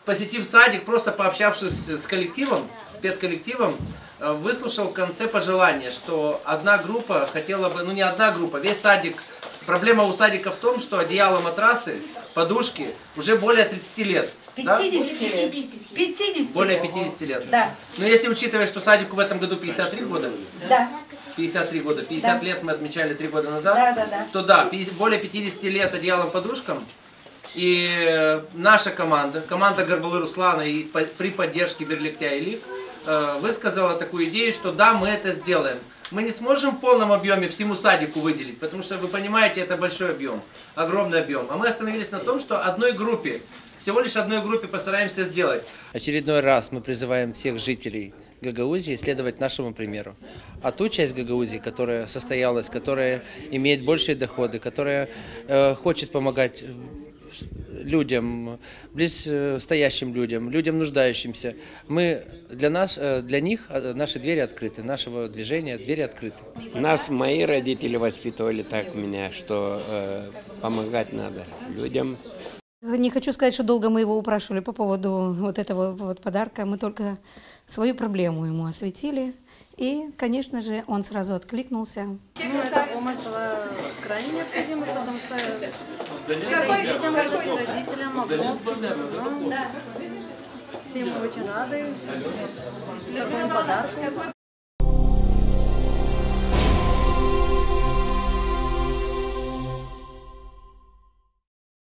посетив садик, просто пообщавшись с коллективом, с педколлективом, выслушал в конце пожелание, что одна группа хотела бы, ну не одна группа, весь садик. Проблема у садика в том, что одеяло, матрасы, подушки уже более 30 лет. 50 лет. 50 более 50 лет. Да. Но если учитывать, что садику в этом году 53 года, Да. 53 года, 50 лет мы отмечали 3 года назад, Да. то да, более 50 лет одеялом, подушкам. И наша команда Гарбалы Руслана и при поддержке Берликтя и Лик высказала такую идею, что да, мы это сделаем. Мы не сможем в полном объеме всему садику выделить, потому что, вы понимаете, это большой объем, огромный объем. А мы остановились на том, что одной группе, всего лишь одной группе постараемся сделать. Очередной раз мы призываем всех жителей Гагаузии следовать нашему примеру. А ту часть Гагаузии, которая состоялась, которая имеет большие доходы, которая хочет помогать людям, близстоящим людям, людям нуждающимся, для них наши двери открыты, нашего движения двери открыты. Мои родители воспитывали так меня, что помогать надо людям. Не хочу сказать, что долго мы его упрашивали по поводу вот этого вот подарка. Мы только свою проблему ему осветили. И, конечно же, он сразу откликнулся. Эта помощь была крайне необходима, потому что детям, родителям, обновкам, всем мы очень рады такому подарку.